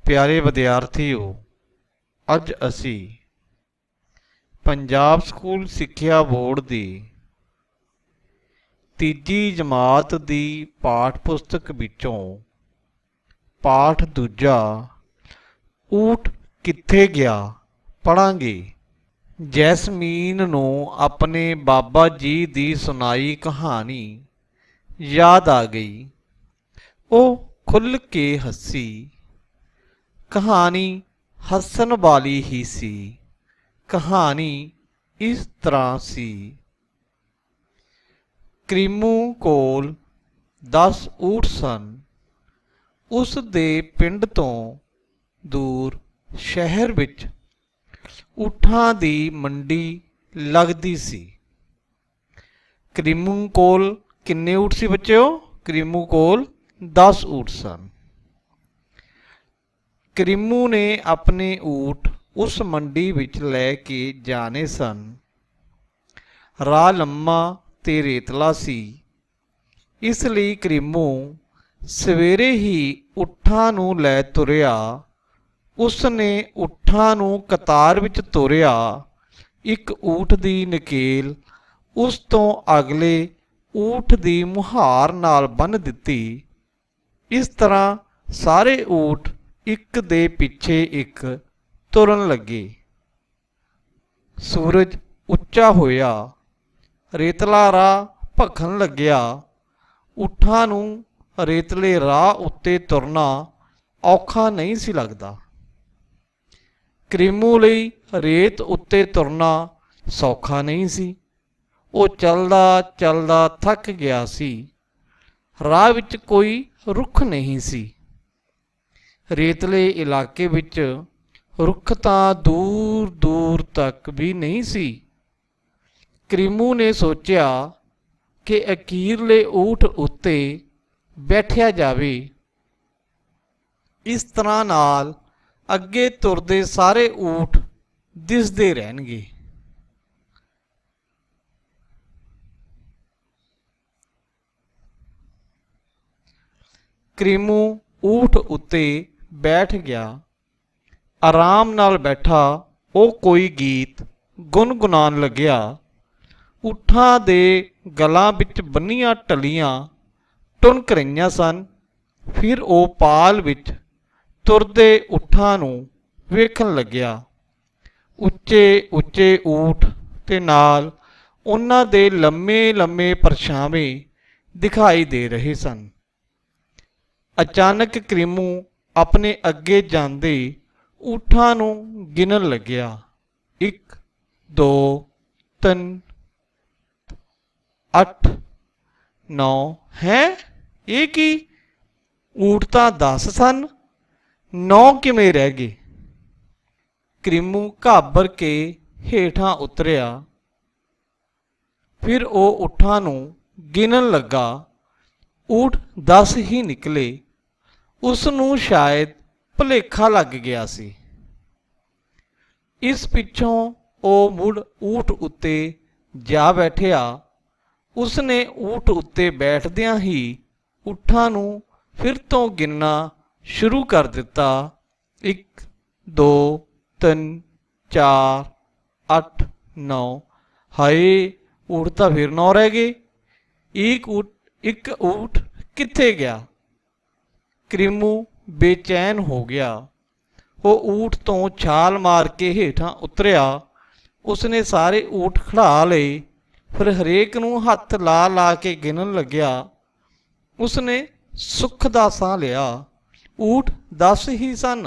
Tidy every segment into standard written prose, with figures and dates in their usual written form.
प्यारे विद्यार्थियों, अज असी पंजाब स्कूल सिक्ख्या बोर्ड की तीजी जमात की पाठ पुस्तक विचों पाठ दूजा ऊठ कित्थे गया पढ़ांगे। जैसमीन नूं अपने बाबा जी की सुनाई कहानी याद आ गई। वो खुल के हसी। कहानी हसन वाली ही सी। कहानी इस तरह सी। क्रीमू कोल 10 ऊठ सन। उस दे पिंड तो दूर शहर विच ऊठां दी मंडी लगदी सी। क्रीमू कोल किन्ने ऊठ सी बच्चों? क्रीमू कोल 10 ऊठ सन। क्रीमू ने अपने ऊठ उस मंडी विच लैके जाने सन। राह लम्मा ते रेतला सी, इसलिए क्रीमू सवेरे ही ऊठां नूं लै तुरिया। उसने ऊठां नूं कतार विच तोरिया। एक ऊठ दी नकेल उस तो अगले ऊठ दी मुहार नाल बन दिती। इस तरह सारे ऊठ एक दे पिछे एक तुरन लगे। सूरज उच्चा होया, रेतला राह भखन लग्या। ऊठां नूं रेतले राह उत्ते तुरना औखा नहीं सी लगदा। क्रीमू लई रेत उत्ते तुरना सौखा नहीं सी। वो चलदा चलदा थक गया सी। राह विच कोई रुख नहीं सी। रेतले इलाके विच रुख तां दूर दूर तक भी नहीं सी। क्रीमू ने सोचिया कि अखीरले ऊठ उत्ते बैठिया जावे। इस तरह नाल अगे तुरदे सारे ऊठ दिसदे रहणगे। क्रीमू ऊठ उत्ते बैठ गया। आराम नाल बैठा वो कोई गीत गुनगुनान लग्या। ऊठां दे गलां विच बन्नियां टलियां टुनक रहियां सन। फिर वो पाल विच तुरदे ऊठां नूं वेखण लग्या। उच्चे उच्चे ऊठ ते नाल उन्हां दे लम्मे लम्मे परछावें दिखाई दे रहे सन। अचानक क्रीमू अपने अगे जांदे ऊठां नूं गिनन लग्या। 1 2 3 8 9 है ये की? ऊठ तां 10 सन, 9 किवें रह गए? क्रीमू घाबर के हेठां उतरिया। फिर वो ऊठां नूं गिनन लगा। ऊठ 10 ही निकले। उसनूं शायद भुलेखा लग गया सी। इस पिछों वो मुड़ ऊठ उत्ते जा बैठिया। उसने ऊठ उत्ते बैठदियां ही ऊठां नूं फिर तो गिनना शुरू कर दिता। 1 2 3 4 8 9। हाय, ऊठ तां फिर 9 रह गए। एक ऊठ कित्थे गया? क्रीमू बेचैन हो गया। वो ऊठ तो छाल मार के हेठां उतरिया। उसने सारे ऊठ खड़ा लए। फिर हरेक नूं हथ ला ला के गिनन लग्या। उसने सुख दा साह लिया। ऊठ 10 ही सन।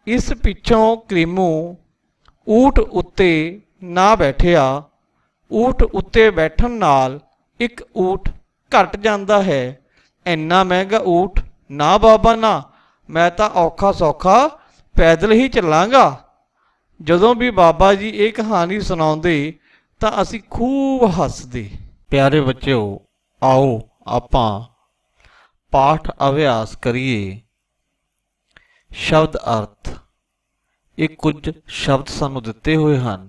इस पिछों क्रीमू ऊठ उत्ते ना बैठिया। ऊठ उत्ते बैठन नाल एक ऊठ घट जांदा है। इन्ना महंगा ऊठ ना बाबा ना, मैं तां औखा सौखा पैदल ही चलांगा। जदों भी बाबा जी ये कहानी सुणाउंदे तां असीं खूब हसदे। प्यारे बच्चों, आओ आपां पाठ अभ्यास करिए। शब्द अर्थ। ਇਹ ਕੁਝ ਸ਼ਬਦ ਸਾਨੂੰ ਦਿੱਤੇ ਹੋਏ ਹਨ।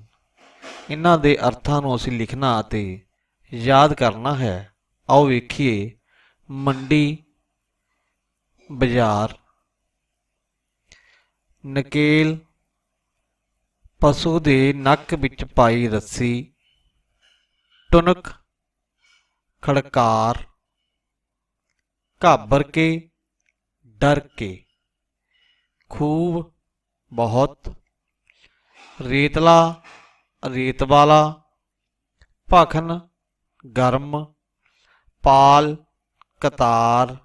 ਇਹਨਾਂ ਦੇ ਅਰਥਾਂ ਨੂੰ ਅਸੀਂ ਲਿਖਣਾ ਅਤੇ ਯਾਦ ਕਰਨਾ ਹੈ। ਆਓ ਵੇਖੀਏ। ਮੰਡੀ, ਬਾਜ਼ਾਰ, ਨਕੇਲ, ਪਸ਼ੂ ਦੇ ਨੱਕ ਵਿੱਚ ਪਾਈ ਰੱਸੀ, ਟੁਨਕ, ਖੜਕਾਰ, ਘਾਬਰ ਕੇ, ਡਰ ਕੇ, ਖੂਬ, ਬਹੁਤ, ਰੇਤਲਾ, ਰੇਤ ਵਾਲਾ, ਭਖਨ, ਗਰਮ, ਪਾਲ, ਕਤਾਰ,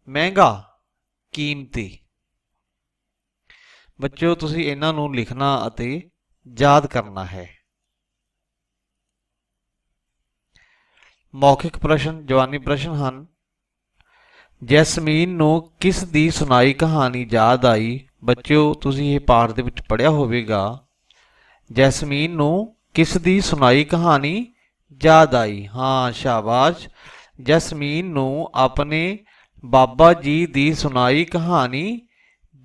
ਮਹਿੰਗਾ, ਕੀਮਤੀ। ਬੱਚਿਓ ਤੁਸੀਂ ਇਹਨਾਂ ਨੂੰ ਲਿਖਣਾ ਅਤੇ ਯਾਦ ਕਰਨਾ ਹੈ। ਮੌਖਿਕ ਪ੍ਰਸ਼ਨ ਜਵਾਨੀ ਪ੍ਰਸ਼ਨ ਹਨ। ਜੈਸਮੀਨ ਨੂੰ ਕਿਸ ਦੀ ਸੁਣਾਈ ਕਹਾਣੀ ਯਾਦ ਆਈ? ਬੱਚਿਓ ਤੁਸੀਂ ਇਹ ਪਾਠ ਦੇ ਵਿੱਚ ਪੜ੍ਹਿਆ ਹੋਵੇਗਾ। ਜੈਸਮੀਨ ਨੂੰ ਕਿਸ ਦੀ ਸੁਣਾਈ ਕਹਾਣੀ ਯਾਦ ਆਈ? ਹਾਂ ਸ਼ਾਬਾਸ਼, ਜੈਸਮੀਨ ਨੂੰ ਆਪਣੇ ਬਾਬਾ ਜੀ ਦੀ ਸੁਣਾਈ ਕਹਾਣੀ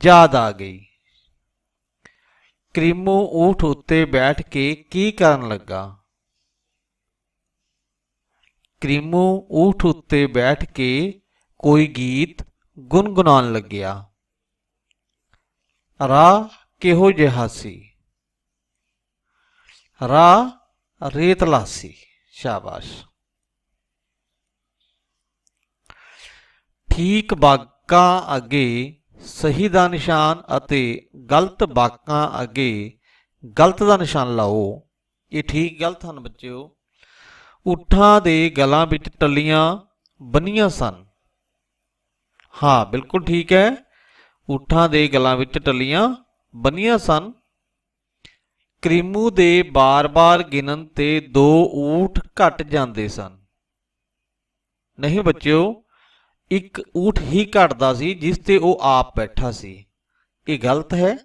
ਯਾਦ ਆ ਗਈ। ਕਰੀਮੂ ਊਠ ਉੱਤੇ ਬੈਠ ਕੇ ਕੀ ਕਰਨ ਲੱਗਾ? ਕਰੀਮੂ ਊਠ ਉੱਤੇ ਬੈਠ ਕੇ ਕੋਈ ਗੀਤ ਗੁਣਗੁਣਾਉਣ ਲੱਗਿਆ। ਰਾਹ ਕਿਹੋ ਜਿਹਾ ਸੀ? ਰਾਹ ਰੇਤਲਾ ਸੀ। ਸ਼ਾਬਾਸ਼। ਠੀਕ ਵਾਕਾਂ ਅੱਗੇ ਸਹੀ ਦਾ ਨਿਸ਼ਾਨ ਅਤੇ ਗਲਤ ਵਾਕਾਂ ਅੱਗੇ ਗਲਤ ਦਾ ਨਿਸ਼ਾਨ ਲਾਓ। ਇਹ ਠੀਕ ਗਲਤ ਹਨ ਬੱਚਿਓ। ਊਠਾਂ ਦੇ ਗਲਾਂ ਵਿੱਚ ਟੱਲੀਆਂ ਬੰਨੀਆਂ ਸਨ। ਹਾਂ ਬਿਲਕੁਲ ਠੀਕ ਹੈ, ਊਠਾਂ ਦੇ ਗਲਾਂ ਵਿੱਚ ਟੱਲੀਆਂ ਬੰਨੀਆਂ ਸਨ। ਕਰੀਮੂ ਦੇ ਬਾਰ-ਬਾਰ ਗਿਣਨ ਤੇ 2 ਊਠ ਘਟ ਜਾਂਦੇ ਸਨ। ਨਹੀਂ ਬੱਚਿਓ, ਇੱਕ ਊਠ ਹੀ ਘਟਦਾ ਸੀ ਜਿਸ ਤੇ ਉਹ ਆਪ ਬੈਠਾ ਸੀ। ਇਹ ਗਲਤ ਹੈ।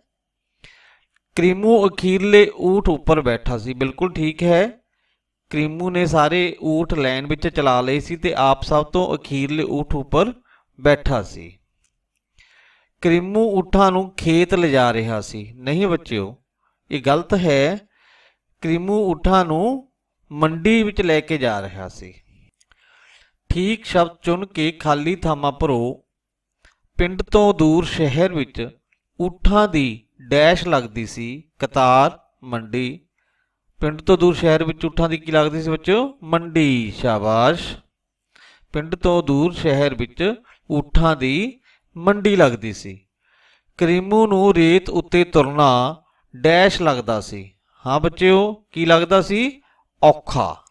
ਕਰੀਮੂ ਅਖੀਰਲੇ ਊਠ ਉੱਪਰ ਬੈਠਾ ਸੀ। ਬਿਲਕੁਲ ਠੀਕ ਹੈ, ਕਰੀਮੂ ਨੇ ਸਾਰੇ ਊਠ ਲਾਈਨ ਵਿੱਚ ਚਲਾ ਲਏ ਸੀ ਤੇ ਆਪ ਸਭ ਤੋਂ ਅਖੀਰਲੇ ਊਠ ਉੱਪਰ ਬੈਠਾ ਸੀ। ਕਰੀਮੂ ਊਠਾਂ ਨੂੰ ਖੇਤ ਲਿਜਾ ਰਿਹਾ ਸੀ। ਨਹੀਂ ਬੱਚਿਓ, ਇਹ ਗਲਤ ਹੈ। ਕਰੀਮੂ ਊਠਾਂ ਨੂੰ ਮੰਡੀ ਵਿੱਚ ਲੈ ਕੇ ਜਾ ਰਿਹਾ ਸੀ। ਠੀਕ ਸ਼ਬਦ ਚੁਣ ਕੇ ਖਾਲੀ ਥਾਵਾਂ ਭਰੋ। ਪਿੰਡ ਤੋਂ ਦੂਰ ਸ਼ਹਿਰ ਵਿੱਚ ਊਠਾਂ ਦੀ ਡੈਸ਼ ਲੱਗਦੀ ਸੀ। ਕਤਾਰ, ਮੰਡੀ। ਪਿੰਡ ਤੋਂ ਦੂਰ ਸ਼ਹਿਰ ਵਿੱਚ ਊਠਾਂ ਦੀ ਕੀ ਲੱਗਦੀ ਸੀ ਬੱਚਿਓ? ਮੰਡੀ। ਸ਼ਾਬਾਸ਼। ਪਿੰਡ ਤੋਂ ਦੂਰ ਸ਼ਹਿਰ ਵਿੱਚ ਊਠਾਂ ਦੀ ਮੰਡੀ ਲੱਗਦੀ ਸੀ। ਕਰੀਮੂ ਨੂੰ ਰੇਤ ਉੱਤੇ ਤੁਰਨਾ ਡੈਸ਼ ਲੱਗਦਾ ਸੀ। ਹਾਂ ਬੱਚਿਓ, ਕੀ ਲੱਗਦਾ ਸੀ? ਔਖਾ।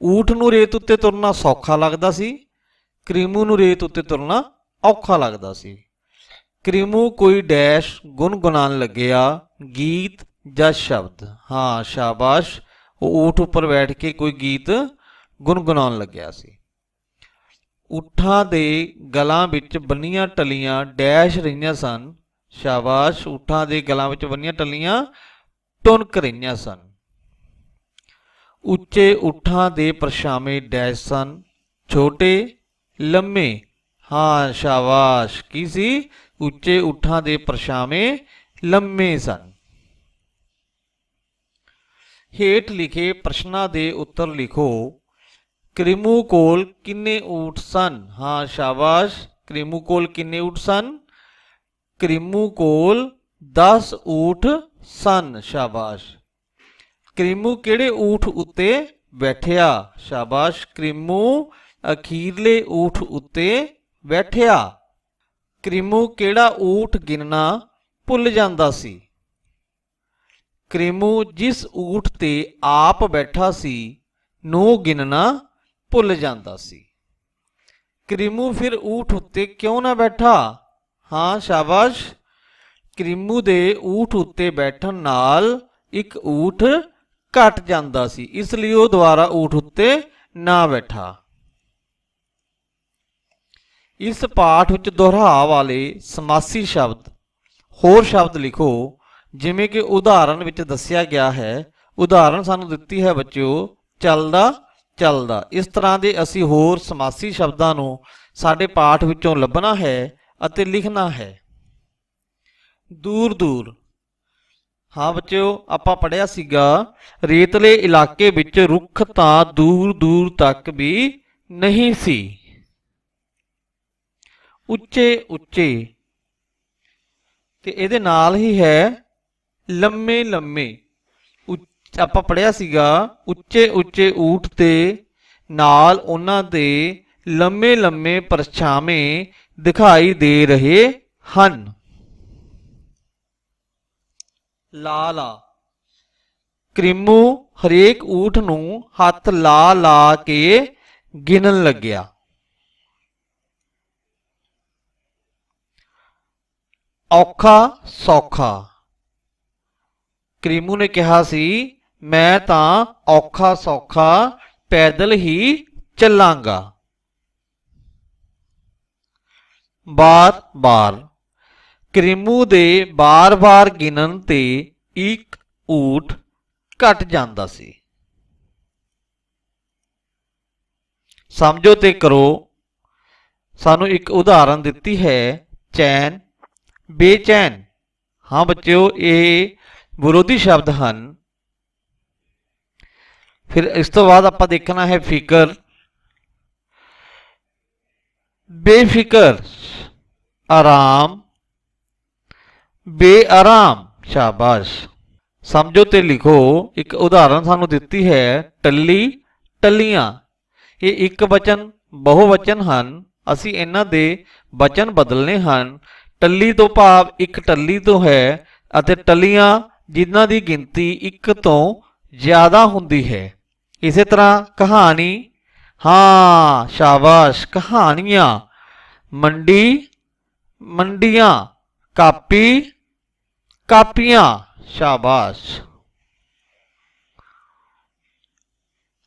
ਊਠ ਨੂੰ ਰੇਤ ਉੱਤੇ ਤੁਰਨਾ ਸੌਖਾ ਲੱਗਦਾ ਸੀ, ਕਰੀਮੂ ਨੂੰ ਰੇਤ ਉੱਤੇ ਤੁਰਨਾ ਔਖਾ ਲੱਗਦਾ ਸੀ। ਕਰੀਮੂ ਕੋਈ ਡੈਸ਼ ਗੁਣਗੁਣਾਉਣ ਲੱਗਿਆ, ਗੀਤ ਜਾਂ ਸ਼ਬਦ। ਹਾਂ ਸ਼ਾਬਾਸ਼, ਉਹ ਊਠ ਉੱਪਰ ਬੈਠ ਕੇ ਕੋਈ ਗੀਤ ਗੁਣਗੁਣਾਉਣ ਲੱਗਿਆ ਸੀ। ਊਠਾਂ ਦੇ ਗਲਾਂ ਵਿੱਚ ਬੰਨੀਆਂ ਟੱਲੀਆਂ ਡੈਸ਼ ਰਹੀਆਂ ਸਨ। ਸ਼ਾਬਾਸ਼, ਊਠਾਂ ਦੇ ਗਲਾਂ ਵਿੱਚ ਬੰਨੀਆਂ ਟੱਲੀਆਂ ਟੁਨਕ ਰਹੀਆਂ ਸਨ। ਉੱਚੇ ਊਠਾਂ ਦੇ ਪਰਛਾਵੇਂ ਡੈਸ਼ ਸਨ, ਛੋਟੇ ਲੰਮੇ। ਹਾਂ ਸ਼ਾਬਾਸ਼, ਕੀ ਸੀ? ਉੱਚੇ ਊਠਾਂ ਦੇ ਪਰਛਾਵੇਂ ਲੰਮੇ ਸਨ। ਹੇਠ ਲਿਖੇ ਪ੍ਰਸ਼ਨਾਂ ਦੇ ਉੱਤਰ ਲਿਖੋ। ਕਰੀਮੂ ਕੋਲ ਕਿੰਨੇ ਊਠ ਸਨ? ਹਾਂ ਸ਼ਾਬਾਸ਼, ਕਰੀਮੂ ਕੋਲ ਕਿੰਨੇ ਊਠ ਸਨ? ਕਰੀਮੂ ਕੋਲ 10 ਊਠ ਸਨ। ਸ਼ਾਬਾਸ਼। ਕਰੀਮੂ ਕਿਹੜੇ ਊਠ ਉੱਤੇ ਬੈਠਿਆ? ਸ਼ਾਬਾਸ਼, ਕਰੀਮੂ ਅਖੀਰਲੇ ਊਠ ਉੱਤੇ ਬੈਠਿਆ। ਕਰੀਮੂ ਕਿਹੜਾ ਊਠ ਗਿਣਨਾ ਭੁੱਲ ਜਾਂਦਾ ਸੀ? ਕਰੀਮੂ ਜਿਸ ਊਠ ਤੇ ਆਪ ਬੈਠਾ ਸੀ ਨੂੰ ਗਿਣਨਾ ਭੁੱਲ ਜਾਂਦਾ ਸੀ। ਕਰੀਮੂ ਫਿਰ ਊਠ ਉੱਤੇ ਕਿਉਂ ਨਾ ਬੈਠਾ? ਹਾਂ ਸ਼ਾਬਾਸ਼, ਕਰੀਮੂ ਦੇ ਊਠ ਉੱਤੇ ਬੈਠਣ ਨਾਲ ਇੱਕ ਊਠ ਘਟ ਜਾਂਦਾ ਸੀ, ਇਸ ਲਈ ਉਹ ਦੁਬਾਰਾ ਊਠ ਉੱਤੇ ਨਾ ਬੈਠਾ। ਇਸ ਪਾਠ ਵਿੱਚ ਦੁਹਰਾਅ ਵਾਲੇ ਸਮਾਸੀ ਸ਼ਬਦ ਹੋਰ ਸ਼ਬਦ ਲਿਖੋ ਜਿਵੇਂ ਕਿ ਉਦਾਹਰਣ ਵਿੱਚ ਦੱਸਿਆ ਗਿਆ ਹੈ। ਉਦਾਹਰਣ ਸਾਨੂੰ ਦਿੱਤੀ ਹੈ ਬੱਚਿਓ, ਚੱਲਦਾ ਚੱਲਦਾ। ਇਸ ਤਰ੍ਹਾਂ ਦੇ ਅਸੀਂ ਹੋਰ ਸਮਾਸੀ ਸ਼ਬਦਾਂ ਨੂੰ ਸਾਡੇ ਪਾਠ ਵਿੱਚੋਂ ਲੱਭਣਾ ਹੈ ਅਤੇ ਲਿਖਣਾ ਹੈ। ਦੂਰ ਦੂਰ। ਹਾਂ ਬੱਚਿਓ, ਆਪਾਂ ਪੜ੍ਹਿਆ ਸੀਗਾ ਰੇਤਲੇ ਇਲਾਕੇ ਵਿੱਚ ਰੁੱਖ ਤਾਂ ਦੂਰ ਦੂਰ ਤੱਕ ਵੀ ਨਹੀਂ ਸੀ। ਉੱਚੇ ਉੱਚੇ। ਤੇ ਇਹਦੇ ਨਾਲ ਹੀ ਹੈ ਲੰਮੇ ਲੰਮੇ। ਆਪਾਂ ਪੜਿਆ ਸੀਗਾ ਉੱਚੇ ਉੱਚੇ ਊਠ ਤੇ ਨਾਲ ਉਹਨਾਂ ਦੇ ਲੰਮੇ ਲੰਮੇ ਪਰਛਾਵੇਂ ਦਿਖਾਈ ਦੇ ਰਹੇ ਹਨ। ਲਾ ਲਾ। ਕ੍ਰਿਮੂ ਹਰੇਕ ਊਠ ਨੂੰ ਹੱਥ ਲਾ ਲਾ ਕੇ ਗਿਣਨ ਲੱਗਿਆ। ਔਖਾ ਸੌਖਾ। ਕ੍ਰਿਮੂ ਨੇ ਕਿਹਾ ਸੀ ਮੈਂ ਤਾਂ ਔਖਾ ਸੌਖਾ ਪੈਦਲ ਹੀ ਚੱਲਾਂਗਾ। ਬਾਰ ਬਾਰ। ਕ੍ਰਿਮੂ ਦੇ ਬਾਰ-ਬਾਰ ਗਿਣਨ ਤੇ ਇੱਕ ਊਠ ਘਟ ਜਾਂਦਾ ਸੀ। ਸਮਝੋ ਤੇ ਕਰੋ। ਸਾਨੂੰ ਇੱਕ ਉਦਾਹਰਨ ਦਿੱਤੀ ਹੈ ਚੈਨ ਬੇਚੈਨ। ਹਾਂ ਬੱਚਿਓ, ਇਹ ਵਿਰੋਧੀ ਸ਼ਬਦ ਹਨ। ਫਿਰ ਇਸ ਤੋਂ ਬਾਅਦ ਆਪਾਂ ਦੇਖਣਾ ਹੈ ਫਿਕਰ ਬੇਫਿਕਰ। ਆਰਾਮ ਬੇਆਰਾਮ। ਸ਼ਾਬਾਸ਼। ਸਮਝੋ ਤੇ ਲਿਖੋ। ਇੱਕ ਉਦਾਹਰਨ ਸਾਨੂੰ ਦਿੱਤੀ ਹੈ ਟੱਲੀ ਟੱਲੀਆਂ। ਇਹ ਇੱਕ ਵਚਨ ਬਹੁ ਵਚਨ ਹਨ। ਅਸੀਂ ਇਹਨਾਂ ਦੇ ਵਚਨ ਬਦਲਨੇ ਹਨ। ਟੱਲੀ ਤੋਂ ਭਾਵ ਇੱਕ ਟੱਲੀ ਤੋਂ ਹੈ ਅਤੇ ਟੱਲੀਆਂ ਜਿਨ੍ਹਾਂ ਦੀ ਗਿਣਤੀ ਇੱਕ ਤੋਂ ਜ਼ਿਆਦਾ ਹੁੰਦੀ ਹੈ। ਇਸੇ ਤਰ੍ਹਾਂ ਕਹਾਣੀ। ਹਾਂ ਸ਼ਾਬਾਸ਼। ਕਹਾਣੀਆਂ। ਮੰਡੀ ਮੰਡੀਆਂ। ਕਾਪੀ ਕਾਪੀਆਂ। ਸ਼ਾਬਾਸ਼।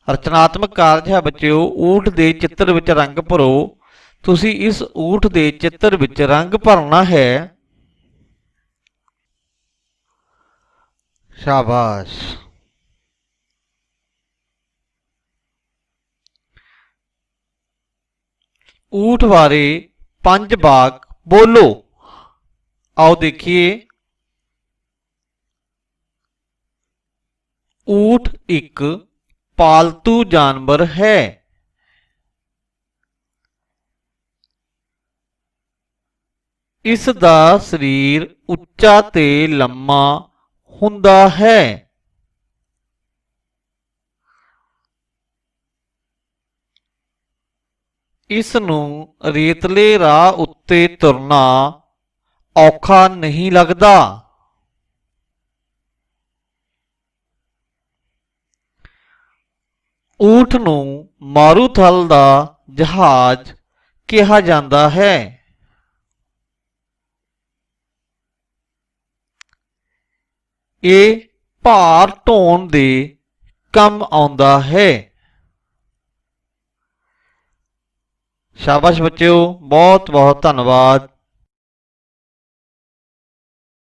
ਰਚਨਾਤਮਕ ਕਾਰਜ ਹੈ ਬੱਚਿਓ ਊਠ ਦੇ ਚਿੱਤਰ ਵਿੱਚ ਰੰਗ ਭਰੋ। ਤੁਸੀਂ ਇਸ ਊਠ ਦੇ ਚਿੱਤਰ ਵਿੱਚ ਰੰਗ ਭਰਨਾ ਹੈ। ਸ਼ਾਬਾਸ਼। ਊਠ ਬਾਰੇ 5 ਵਾਕ ਬੋਲੋ। ਆਓ ਦੇਖੀਏ। ਊਠ ਇੱਕ ਪਾਲਤੂ ਜਾਨਵਰ ਹੈ। ਇਸ ਦਾ ਸਰੀਰ ਉੱਚਾ ਤੇ ਲੰਮਾ ਹੁੰਦਾ ਹੈ। ਇਸ ਨੂੰ ਰੇਤਲੇ ਰਾਹ ਉੱਤੇ ਤੁਰਨਾ ਔਖਾ ਨਹੀਂ ਲੱਗਦਾ। ਊਠ ਨੂੰ ਮਾਰੂਥਲ ਦਾ ਜਹਾਜ਼ ਕਿਹਾ ਜਾਂਦਾ ਹੈ। ਇਹ ਭਾਰ ਢੋਣ ਦੇ ਕੰਮ ਆਉਂਦਾ ਹੈ। ਸ਼ਾਬਾਸ਼ ਬੱਚਿਓ, ਬਹੁਤ ਬਹੁਤ ਧੰਨਵਾਦ।